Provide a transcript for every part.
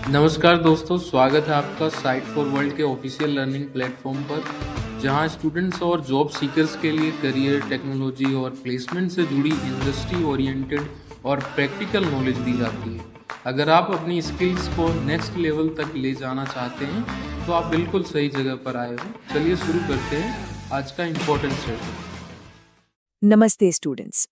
नमस्कार दोस्तों, स्वागत है आपका साइट फॉर वर्ल्ड के ऑफिशियल लर्निंग प्लेटफॉर्म पर, जहां स्टूडेंट्स और जॉब सीकर्स के लिए करियर, टेक्नोलॉजी और प्लेसमेंट से जुड़ी इंडस्ट्री ओरिएंटेड और प्रैक्टिकल नॉलेज दी जाती है। अगर आप अपनी स्किल्स को नेक्स्ट लेवल तक ले जाना चाहते हैं तो आप बिल्कुल सही जगह पर आए हो। चलिए शुरू करते हैं आज का इम्पोर्टेंट सेशन। नमस्ते स्टूडेंट्स।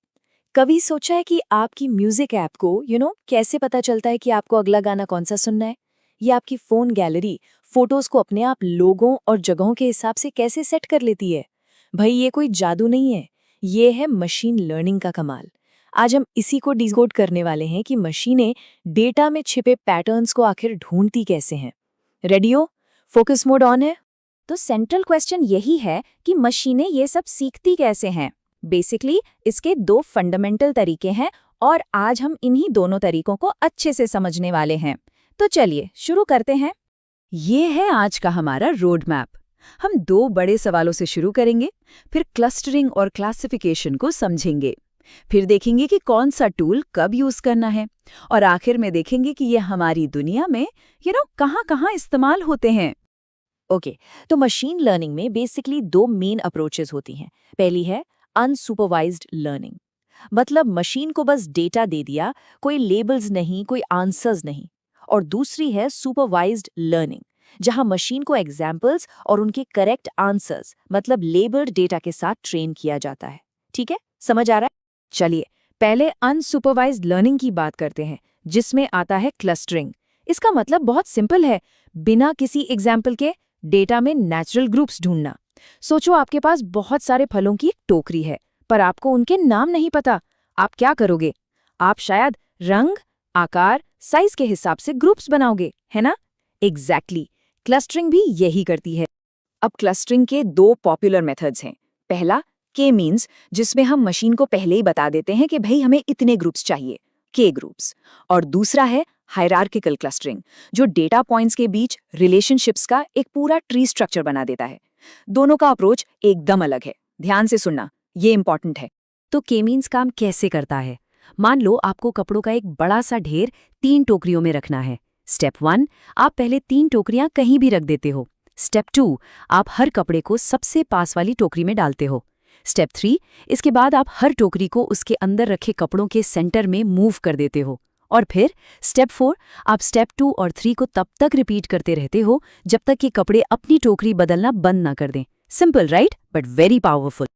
कभी सोचा है कि आपकी म्यूजिक ऐप को कैसे पता चलता है कि आपको अगला गाना कौन सा सुनना है? ये आपकी फोन गैलरी फोटोज को अपने आप लोगों और जगहों के हिसाब से कैसे सेट कर लेती है? भाई ये कोई जादू नहीं है, ये है मशीन लर्निंग का कमाल। आज हम इसी को डिकोड करने वाले हैं कि मशीनें डेटा में छिपे पैटर्न्स को आखिर ढूंढती कैसे हैं। रेडी हो? फोकस मोड ऑन है? तो सेंट्रल क्वेश्चन यही है कि मशीनें ये सब सीखती कैसे हैं। बेसिकली इसके दो फंडामेंटल तरीके हैं और आज हम इन्हीं दोनों तरीकों को अच्छे से समझने वाले हैं। तो चलिए शुरू करते हैं। ये है आज का हमारा रोड मैप। हम दो बड़े सवालों से शुरू करेंगे, फिर क्लस्टरिंग और क्लासिफिकेशन को समझेंगे, फिर देखेंगे कि कौन सा टूल कब यूज करना है, और आखिर में देखेंगे कि ये हमारी दुनिया में कहाँ-कहाँ इस्तेमाल होते हैं। ओके, तो मशीन लर्निंग में बेसिकली दो मेन अप्रोचेस होती हैं। पहली है अनसुपरवाइज्ड लर्निंग, मतलब मशीन को बस डेटा दे दिया, कोई लेबल्स नहीं, कोई आंसर्स नहीं। और दूसरी है सुपरवाइज्ड लर्निंग, जहां मशीन को एग्जाम्पल्स और उनके करेक्ट आंसर्स मतलब लेबल्ड डेटा के साथ ट्रेन किया जाता है। ठीक है, समझ आ रहा है? चलिए पहले अनसुपरवाइज्ड लर्निंग की बात करते हैं, जिसमें आता है क्लस्टरिंग। इसका मतलब बहुत सिंपल है, बिना किसी एग्जाम्पल के डेटा में नेचुरल ग्रुप्स ढूंढना। सोचो आपके पास बहुत सारे फलों की एक टोकरी है, पर आपको उनके नाम नहीं पता। आप क्या करोगे? आप शायद रंग, आकार, साइज के हिसाब से ग्रुप्स बनाओगे, है ना? एग्जैक्टली, क्लस्टरिंग भी यही करती है। अब क्लस्टरिंग के दो पॉपुलर मेथड्स हैं। पहला के मीन्स, जिसमें हम मशीन को पहले ही बता देते हैं कि भाई हमें इतने ग्रुप्स चाहिए, के ग्रुप्स। और दूसरा है हायरार्किकल क्लस्टरिंग, जो डेटा पॉइंट्स के बीच रिलेशनशिप्स का एक पूरा ट्री स्ट्रक्चर बना देता है। दोनों का अप्रोच एकदम अलग है, ध्यान से सुनना, ये इंपॉर्टेंट है। तो के मीन्स काम कैसे करता है? मान लो आपको कपड़ों का एक बड़ा सा ढेर 3 टोकरियों में रखना है। स्टेप 1, आप पहले 3 टोकरियां कहीं भी रख देते हो। स्टेप 2, आप हर कपड़े को सबसे पास वाली टोकरी में डालते हो। स्टेप 3, इसके बाद आप हर टोकरी को उसके अंदर रखे कपड़ों के सेंटर में मूव कर देते हो। और फिर स्टेप 4, आप स्टेप 2 और 3 को तब तक रिपीट करते रहते हो जब तक कि कपड़े अपनी टोकरी बदलना बंद ना कर दें। Simple right, but very powerful.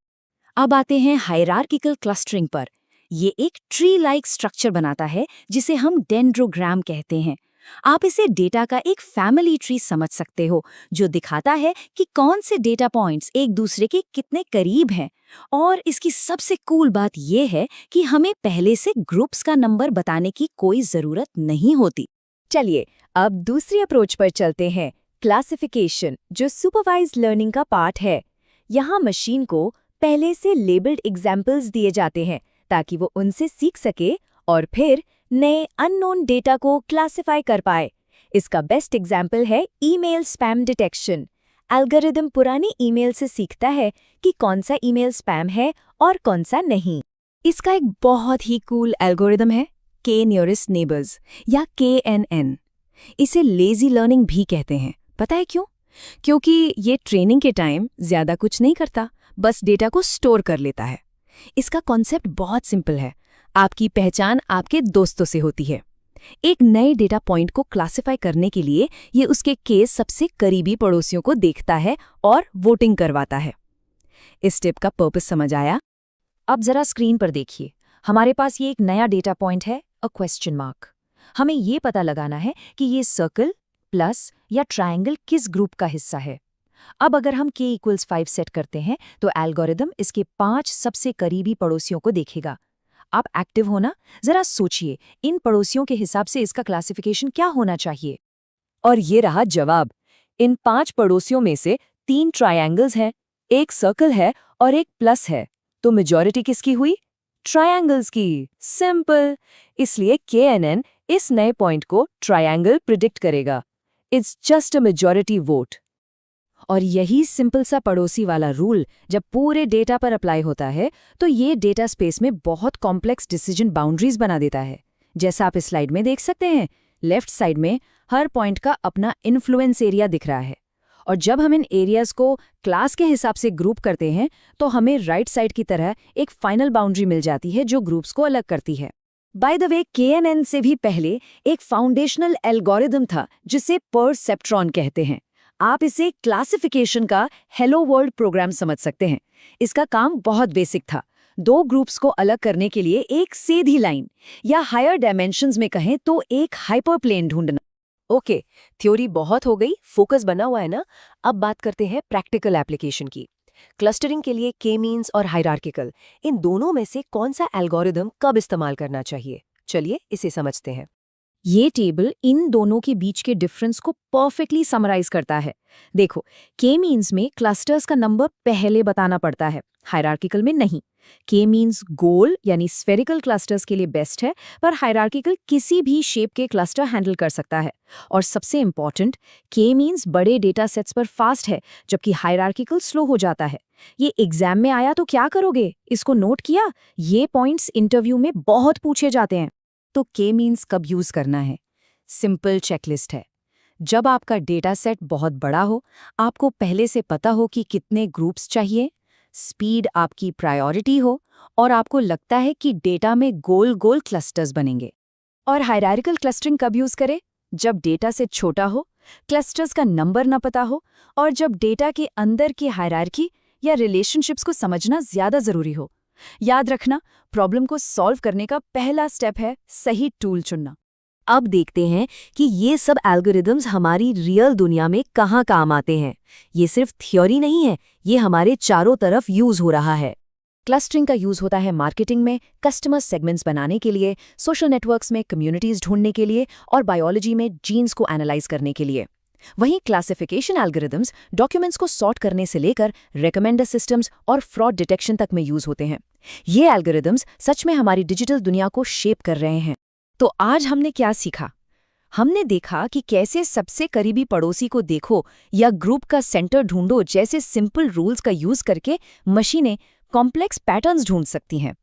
अब आते हैं हायरार्किकल क्लस्टरिंग पर। ये एक ट्री लाइक स्ट्रक्चर बनाता है जिसे हम डेंड्रोग्राम कहते हैं। आप इसे डेटा का एक फैमिली ट्री समझ सकते हो, जो दिखाता है कि कौन से डेटा पॉइंट्स एक दूसरे के कितने करीब हैं। और इसकी सबसे कूल बात यह है कि हमें पहले से ग्रुप्स का नंबर बताने की कोई जरूरत नहीं होती। चलिए अब दूसरी अप्रोच पर चलते हैं, क्लासिफिकेशन, जो सुपरवाइज्ड लर्निंग का पार्ट है। यहाँ मशीन को पहले से लेबल्ड एग्जाम्पल्स दिए जाते हैं ताकि वो उनसे सीख सके और फिर नए अननोन डेटा को क्लासिफाई कर पाए। इसका बेस्ट एग्जाम्पल है ईमेल स्पैम डिटेक्शन। एल्गोरिदम पुरानी ईमेल से सीखता है कि कौन सा ईमेल स्पैम है और कौन सा नहीं। इसका एक बहुत ही कूल एल्गोरिदम है, के नियरेस्ट नेबर्स या KNN। इसे लेजी लर्निंग भी कहते हैं। पता है क्यों? क्योंकि ये ट्रेनिंग के टाइम ज्यादा कुछ नहीं करता, बस डेटा को स्टोर कर लेता है। इसका कॉन्सेप्ट बहुत सिंपल है, आपकी पहचान आपके दोस्तों से होती है। एक नए डेटा पॉइंट को क्लासिफाई करने के लिए ये उसके केस सबसे करीबी पड़ोसियों को देखता है और वोटिंग करवाता है। इस टिप का पर्पस समझ आया? अब जरा स्क्रीन पर देखिए, हमारे पास ये एक नया डेटा पॉइंट है, अ क्वेश्चन मार्क। हमें ये पता लगाना है कि ये सर्कल, प्लस या ट्रायंगल किस ग्रुप का हिस्सा है। अब अगर हम k = 5 सेट करते हैं तो एल्गोरिदम इसके 5 सबसे करीबी पड़ोसियों को देखेगा। आप एक्टिव होना, जरा सोचिए इन पड़ोसियों के हिसाब से इसका क्लासिफिकेशन क्या होना चाहिए। और ये रहा जवाब। इन 5 पड़ोसियों में से 3 ट्रायंगल्स हैं, एक सर्कल है और एक प्लस है। तो मेजॉरिटी किसकी हुई? ट्रायंगल्स की। सिंपल, इसलिए KNN इस नए पॉइंट को ट्रायंगल प्रिडिक्ट करेगा। It's just a majority vote. और यही सिंपल सा पड़ोसी वाला रूल जब पूरे डेटा पर अप्लाई होता है तो ये डेटा स्पेस में बहुत कॉम्प्लेक्स डिसीजन बाउंड्रीज बना देता है, जैसा आप इस स्लाइड में देख सकते हैं। लेफ्ट साइड में हर पॉइंट का अपना इन्फ्लुएंस एरिया दिख रहा है। और जब हम इन एरियाज को क्लास के हिसाब से ग्रुप करते हैं तो हमें राइट साइड की तरह एक फाइनल बाउंड्री मिल जाती है जो ग्रुप्स को अलग करती है। बाय द वे, KNN से भी पहले एक फाउंडेशनल एल्गोरिदम था जिसे परसेप्ट्रॉन कहते हैं। आप इसे क्लासिफिकेशन का हेलो वर्ल्ड प्रोग्राम समझ सकते हैं। इसका काम बहुत बेसिक था। दो ग्रुप्स को अलग करने के लिए एक सीधी लाइन या हायर डायमेंशंस में कहें तो एक हाइपरप्लेन ढूंढना। ओके, थ्योरी बहुत हो गई, फोकस बना हुआ है ना। अब बात करते हैं प्रैक्टिकल एप्लीकेशन की। क्लस्टरिंग के लिए के मीन्स और हायरार्किकल, इन दोनों में से कौन सा एल्गोरिदम कब इस्तेमाल करना चाहिए? चलिए इसे समझते हैं। ये टेबल इन दोनों के बीच के डिफरेंस को परफेक्टली समराइज करता है। देखो, के मीन्स में क्लस्टर्स का नंबर पहले बताना पड़ता है, हायरार्किकल में नहीं। के मीन्स गोल यानी स्फेरिकल क्लस्टर्स के लिए बेस्ट है, पर हायरार्किकल किसी भी शेप के क्लस्टर हैंडल कर सकता है। और सबसे इंपॉर्टेंट, के मीन्स बड़े डेटा सेट्स पर फास्ट है, जबकि हायरार्किकल स्लो हो जाता है। ये एग्जाम में आया तो क्या करोगे? इसको नोट किया? ये पॉइंट्स इंटरव्यू में बहुत पूछे जाते हैं। तो के मीन्स कब यूज करना है? सिंपल चेकलिस्ट है। जब आपका डेटा सेट बहुत बड़ा हो, आपको पहले से पता हो कि कितने ग्रुप्स चाहिए, स्पीड आपकी प्रायोरिटी हो और आपको लगता है कि डेटा में गोल गोल क्लस्टर्स बनेंगे। और हायरार्किकल क्लस्टरिंग कब यूज करें? जब डेटा सेट छोटा हो, क्लस्टर्स का नंबर न पता हो और जब डेटा के अंदर की हायरार्की या रिलेशनशिप्स को समझना ज्यादा जरूरी हो। याद रखना, प्रॉब्लम को सॉल्व करने का पहला स्टेप है सही टूल चुनना। अब देखते हैं कि ये सब एल्गोरिदम्स हमारी रियल दुनिया में कहाँ काम आते हैं। ये सिर्फ थ्योरी नहीं है, ये हमारे चारों तरफ यूज हो रहा है। क्लस्टरिंग का यूज होता है मार्केटिंग में कस्टमर सेगमेंट्स बनाने के लिए, सोशल नेटवर्क्स में कम्युनिटीज ढूंढने के लिए और बायोलॉजी में जीन्स को एनालाइज करने के लिए। वहीं क्लासिफिकेशन एल्गोरिदम्स डॉक्यूमेंट्स को सॉर्ट करने से लेकर रिकमेंडर सिस्टम्स और फ्रॉड डिटेक्शन तक में यूज होते हैं। ये एल्गोरिदम्स सच में हमारी डिजिटल दुनिया को शेप कर रहे हैं। तो आज हमने क्या सीखा? हमने देखा कि कैसे सबसे करीबी पड़ोसी को देखो या ग्रुप का सेंटर ढूंढो जैसे सिंपल रूल्स का यूज करके मशीनें कॉम्प्लेक्स पैटर्न्स ढूंढ सकती हैं।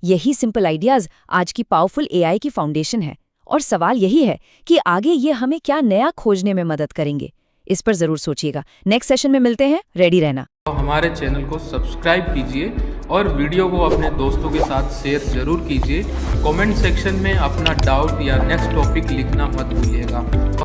यही सिंपल आइडियाज आज की पावरफुल AI की फाउंडेशन है। और सवाल यही है कि आगे ये हमें क्या नया खोजने में मदद करेंगे। इस पर जरूर सोचिएगा। नेक्स्ट सेशन में मिलते हैं, रेडी रहना। तो हमारे चैनल को सब्सक्राइब कीजिए और वीडियो को अपने दोस्तों के साथ शेयर जरूर कीजिए। कमेंट सेक्शन में अपना डाउट या नेक्स्ट टॉपिक लिखना मत भूलिएगा।